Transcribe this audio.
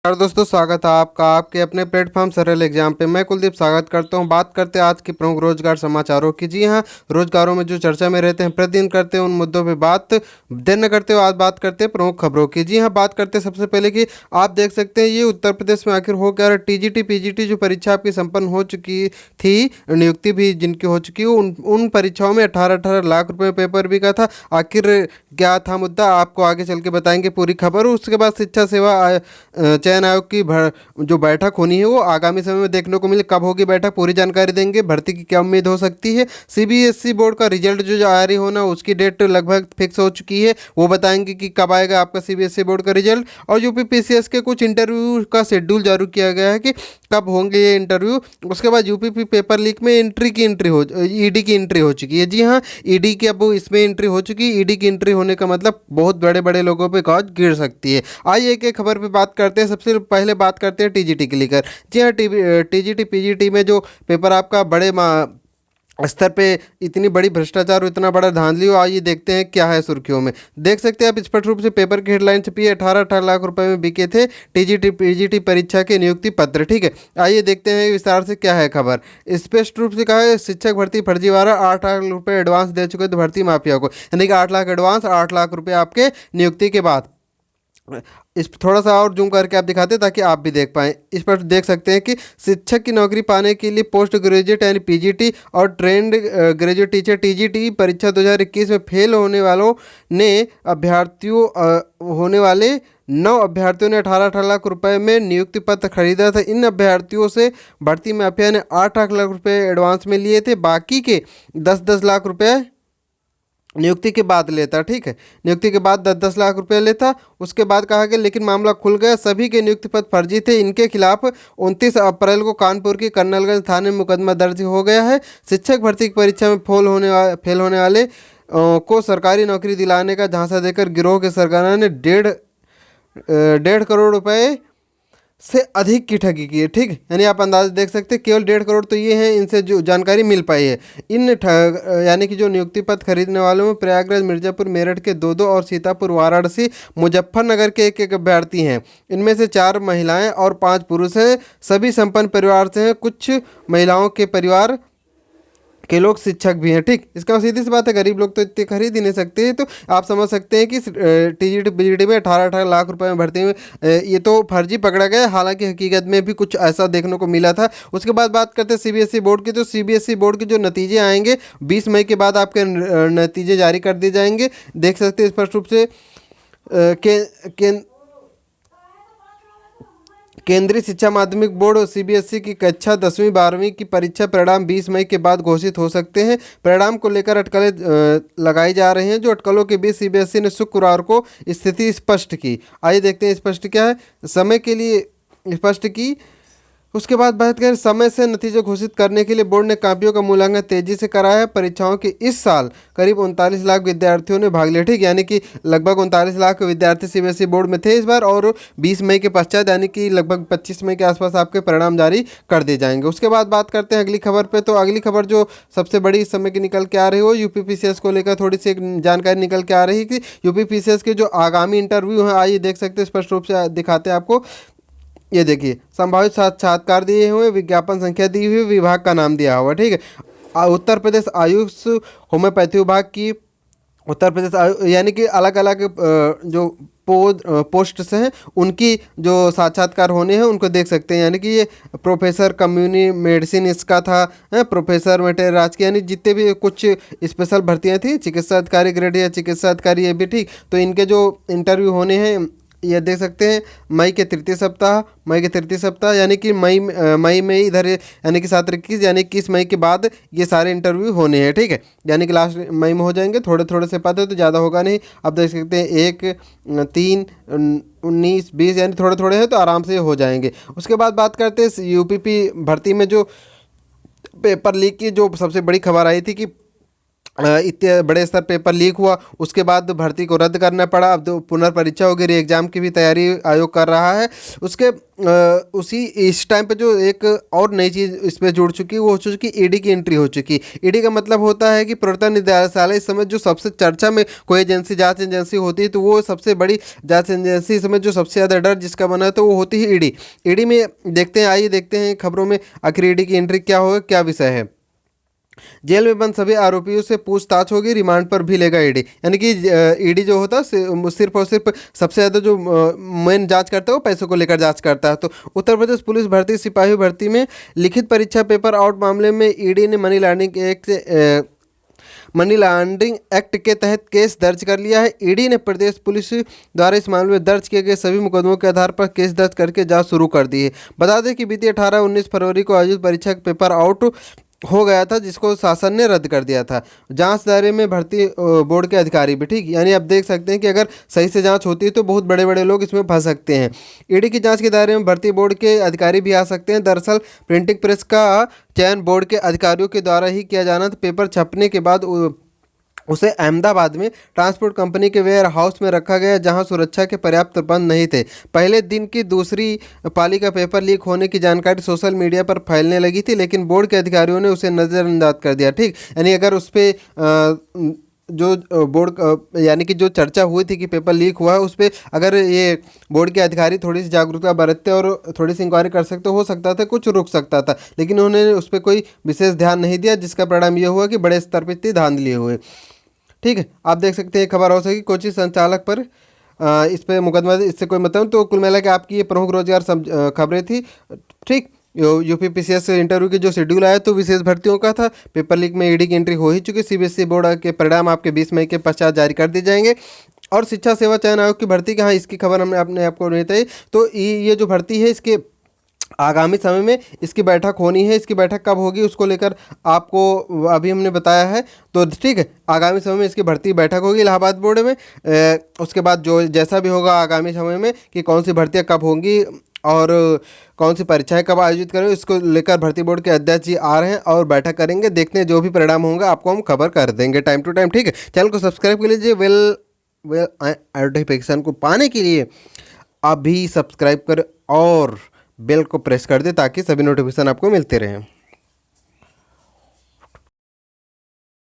और दोस्तों, स्वागत है आपका आपके अपने प्लेटफॉर्म सरल एग्जाम पे। मैं कुलदीप स्वागत करता हूं। बात करते हैं आज की प्रमुख रोजगार समाचारों की। जी हां, रोजगारों में जो चर्चा में रहते हैं, प्रतिदिन करते हैं उन मुद्दों पे बात। देर न करते हो, आज बात करते हैं प्रमुख खबरों की। जी हां, बात करते हैं सबसे पहले कि आप देख सकते हैं ये उत्तर प्रदेश में आखिर हो क्या रहा है। टीजीटी पीजीटी जो परीक्षा आपकी संपन्न हो चुकी थी, नियुक्ति भी जिनकी हो चुकी है, उन परीक्षाओं में 18-18 लाख रुपए पेपर बिका था। आखिर क्या था मुद्दा, आपको आगे चल के बताएंगे पूरी खबर। उसके बाद शिक्षा सेवा चयन आयोग की जो बैठक होनी है वो आगामी समय में देखने को मिले। कब होगी बैठक, पूरी जानकारी देंगे। भर्ती की क्या उम्मीद हो सकती है। सीबीएसई बोर्ड का रिजल्ट जो जारी होना, उसकी डेट लगभग फिक्स हो चुकी है, वो बताएंगे कि कब आएगा आपका सीबीएसई बोर्ड का रिजल्ट। और यूपी पीसीएस के कुछ इंटरव्यू का शेड्यूल जारी किया गया है कि कब होंगे ये इंटरव्यू। उसके बाद यूपी पेपर लीक में ईडी की एंट्री हो चुकी है। जी हाँ, ईडी की अब इसमें एंट्री हो चुकी है। ईडी की एंट्री होने का मतलब बहुत बड़े बड़े लोगों पे कॉज गिर सकती है। आइए एक एक खबर पे बात करते हैं। सबसे पहले बात करते हैं टीजीटी के लेकर। जी हाँ, टीजीटी पीजीटी में जो पेपर आपका बड़े स्तर पे इतनी बड़ी भ्रष्टाचार और इतना बड़ा धांधली हो, आइए देखते हैं क्या है सुर्खियों में। देख सकते हैं आप स्पष्ट रूप से पेपर की हेडलाइन छपी है। 18-18 लाख रुपए में बिके थे टीजीटी पीजीटी परीक्षा के नियुक्ति पत्र। ठीक है, आइए देखते हैं विस्तार से क्या है खबर। स्पष्ट रूप से कहा है, शिक्षक भर्ती फर्जीवाड़ा, 8 लाख रुपए एडवांस दे चुके थे भर्ती माफिया को। यानी कि 8 लाख एडवांस, 8 लाख रुपए आपके नियुक्ति के बाद। इस थोड़ा सा और जूम करके आप दिखाते हैं ताकि आप भी देख पाएँ। इस पर देख सकते हैं कि शिक्षक की नौकरी पाने के लिए पोस्ट ग्रेजुएट यानी पीजीटी और ट्रेंड ग्रेजुएट टीचर टीजीटी परीक्षा 2021 में फेल होने वालों ने होने वाले 9 अभ्यर्थियों ने 18-18 लाख रुपए में नियुक्ति पत्र खरीदा था। इन अभ्यर्थियों से भर्ती माफिया ने 8 लाख रुपए एडवांस में लिए थे, बाकी के 10-10 लाख रुपए नियुक्ति के बाद लेता। ठीक है, नियुक्ति के बाद 10-10 लाख रुपए लेता। उसके बाद कहा गया लेकिन मामला खुल गया, सभी के नियुक्ति पत्र फर्जी थे। इनके खिलाफ 29 अप्रैल को कानपुर की कर्नलगंज थाने में मुकदमा दर्ज हो गया है। शिक्षक भर्ती की परीक्षा में फेल होने वाले को सरकारी नौकरी दिलाने का झांसा देकर गिरोह के सरगना ने 1.5 करोड़ रुपए से अधिक की ठगी की है। ठीक, यानी आप अंदाज़ा देख सकते हैं, केवल 1.5 करोड़ तो ये हैं, इनसे जो जानकारी मिल पाई है। यानी कि जो नियुक्ति पत्र खरीदने वालों में प्रयागराज, मिर्जापुर, मेरठ के 2-2 और सीतापुर, वाराणसी, मुजफ्फरनगर के 1-1 अभ्यर्थी हैं। इनमें से 4 महिलाएं और 5 पुरुष हैं। सभी संपन्न परिवार से हैं। कुछ महिलाओं के परिवार के लोग शिक्षक भी हैं। ठीक, इसका सीधी सी बात है, गरीब लोग तो इतने खरीद ही नहीं सकते। तो आप समझ सकते हैं कि टीजीटी पीजीटी में 18-18 लाख रुपए में भर्ती में ये तो फर्जी पकड़ा गया। हालांकि हकीकत में भी कुछ ऐसा देखने को मिला था। उसके बाद बात करते हैं सीबीएसई बोर्ड की। तो सीबीएसई बोर्ड के जो नतीजे आएंगे 20 मई के बाद आपके नतीजे जारी कर दिए जाएंगे। देख सकते हैं स्पष्ट रूप से केंद्रीय शिक्षा माध्यमिक बोर्ड और सीबीएसई की कक्षा 10वीं 12वीं की परीक्षा परिणाम 20 मई के बाद घोषित हो सकते हैं। परिणाम को लेकर अटकलें लगाई जा रही हैं। जो अटकलों के बीच सीबीएसई ने शुक्रवार को स्थिति स्पष्ट की। आइए देखते हैं स्पष्ट क्या है। समय के लिए स्पष्ट की। उसके बाद बात करें समय से नतीजे घोषित करने के लिए बोर्ड ने कॉपियों का मूल्यांकन तेजी से कराया है। परीक्षाओं के इस साल करीब 39 लाख विद्यार्थियों ने भाग लिया। ठीक, यानी कि लगभग 39 लाख विद्यार्थी सीबीएसई बोर्ड में थे इस बार। और 20 मई के पश्चात यानी कि लगभग 25 मई के आसपास आपके परिणाम जारी कर दिए जाएंगे। उसके बाद बात करते हैं अगली खबर पर। तो अगली खबर जो सबसे बड़ी इस समय की निकल के आ रही हो, यूपी पीसीएस को लेकर थोड़ी सी एक जानकारी निकल के आ रही है कि यूपी पीसीएस के जो आगामी इंटरव्यू हैं, आइए देख सकते हैं स्पष्ट रूप से दिखाते हैं आपको। ये देखिए, संभावित साक्षात्कार दिए हुए, विज्ञापन संख्या दी हुई, विभाग का नाम दिया हुआ। ठीक है, उत्तर प्रदेश आयुष होम्योपैथी विभाग की उत्तर प्रदेश यानी कि अलग अलग जो पोस्ट्स हैं उनकी जो साक्षात्कार होने हैं उनको देख सकते हैं। यानी कि ये प्रोफेसर कम्युनी मेडिसिन इसका था, प्रोफेसर वेटेरिनरी राजकीय, यानी जितने भी कुछ स्पेशल भर्तियां थी, चिकित्सा अधिकारी ग्रेड या चिकित्सा अधिकारी, ये भी। ठीक, तो इनके जो इंटरव्यू होने हैं ये देख सकते हैं मई के तृतीय सप्ताह यानी कि मई में इधर यानी कि 7-21 यानी 21 मई के बाद ये सारे इंटरव्यू होने हैं। ठीक है, यानी कि लास्ट मई में हो जाएंगे। थोड़े थोड़े से पता है तो ज़्यादा होगा नहीं। अब देख सकते हैं 1, 3, 19, 20 यानी थोड़े थोड़े हैं तो आराम से हो जाएंगे। उसके बाद बात करते हैं यूपीपी भर्ती में जो पेपर लीक की जो सबसे बड़ी खबर आई थी कि इतने बड़े स्तर पेपर लीक हुआ, उसके बाद भर्ती को रद्द करना पड़ा। अब तो पुनर्परीक्षा होगी, री एग्ज़ाम की भी तैयारी आयोग कर रहा है। उसके उसी इस टाइम पे जो एक और नई चीज़ इसमें जुड़ चुकी वो हो चुकी ईडी की एंट्री हो चुकी। ईडी का मतलब होता है कि प्रवर्तन निदेशालय। इस समय जो सबसे चर्चा में कोई एजेंसी, जांच एजेंसी होती है तो वो सबसे बड़ी जांच एजेंसी इस समय जो सबसे ज़्यादा डर जिसका बना है तो वो होती है ईडी। ईडी में देखते हैं, आइए देखते हैं खबरों में आखिर ईडी की एंट्री क्या होगा, क्या विषय है। जेल में बंद सभी आरोपियों से पूछताछ होगी, रिमांड पर भी लेगा ईडी। यानी कि ईडी जो होता है सिर्फ और सिर्फ सबसे ज़्यादा जो मेन जांच करता है वो पैसों को लेकर जांच करता है। तो उत्तर प्रदेश पुलिस भर्ती सिपाही भर्ती में लिखित परीक्षा पेपर आउट मामले में ईडी ने मनी लॉन्ड्रिंग एक्ट के तहत केस दर्ज कर लिया है। ईडी ने प्रदेश पुलिस द्वारा इस मामले में दर्ज किए गए सभी मुकदमों के आधार पर केस दर्ज करके जांच शुरू कर दी है। बता दें कि बीती 18-19 फरवरी को आयोजित परीक्षा का पेपर आउट हो गया था, जिसको शासन ने रद्द कर दिया था। जांच दायरे में भर्ती बोर्ड के अधिकारी भी, ठीक, यानी आप देख सकते हैं कि अगर सही से जांच होती है तो बहुत बड़े बड़े लोग इसमें फंस सकते हैं। ईडी की जांच के दायरे में भर्ती बोर्ड के अधिकारी भी आ सकते हैं। दरअसल प्रिंटिंग प्रेस का चयन बोर्ड के अधिकारियों के द्वारा ही किया जाना था। पेपर छपने के बाद उसे अहमदाबाद में ट्रांसपोर्ट कंपनी के वेयर हाउस में रखा गया, जहां सुरक्षा के पर्याप्त प्रबंध नहीं थे। पहले दिन की दूसरी पाली का पेपर लीक होने की जानकारी सोशल मीडिया पर फैलने लगी थी, लेकिन बोर्ड के अधिकारियों ने उसे नज़रअंदाज कर दिया। ठीक, यानी अगर उस पर जो बोर्ड यानी कि जो चर्चा हुई थी कि पेपर लीक हुआ है, उस पर अगर ये बोर्ड के अधिकारी थोड़ी सी जागरूकता बरतते और थोड़ी सी इंक्वायरी कर सकते, हो सकता था कुछ रुक सकता था, लेकिन उन्होंने उस पर कोई विशेष ध्यान नहीं दिया, जिसका परिणाम ये हुआ कि बड़े स्तर पर इतनी धांधली हुए। ठीक है, आप देख सकते हैं खबर हो सकी कोचिंग संचालक पर इस पे मुकदमा, इससे कोई मतलब। तो कुल मिला के आपकी ये प्रमुख रोजगार खबरें थी। ठीक, यूपीपीसीएस इंटरव्यू की जो शेड्यूल आया तो विशेष भर्तियों का था। पेपर लीक में ईडी की एंट्री हो ही चुकी। सीबीएसई बोर्ड के परिणाम आपके 20 मई के पश्चात जारी कर दिए जाएंगे। और शिक्षा सेवा चयन आयोग की भर्ती की, हाँ, इसकी खबर हमने अपने आपको नहीं बताई। तो ये जो भर्ती है इसके आगामी समय में इसकी बैठक होनी है। इसकी बैठक कब होगी उसको लेकर आपको अभी हमने बताया है। तो ठीक है, आगामी समय में इसकी भर्ती बैठक होगी इलाहाबाद बोर्ड में। उसके बाद जो जैसा भी होगा आगामी समय में कि कौन सी भर्तियाँ कब होंगी और कौन सी परीक्षाएं कब आयोजित करें, इसको लेकर भर्ती बोर्ड के अध्यक्ष जी आ रहे हैं और बैठक करेंगे। देखते हैं जो भी परिणाम होंगे आपको हम खबर कर देंगे टाइम टू टाइम। ठीक है, चैनल को सब्सक्राइब कर लीजिए। नोटिफिकेशन को पाने के लिए अभी सब्सक्राइब करें और बेल को प्रेस कर दे ताकि सभी नोटिफिकेशन आपको मिलते रहें।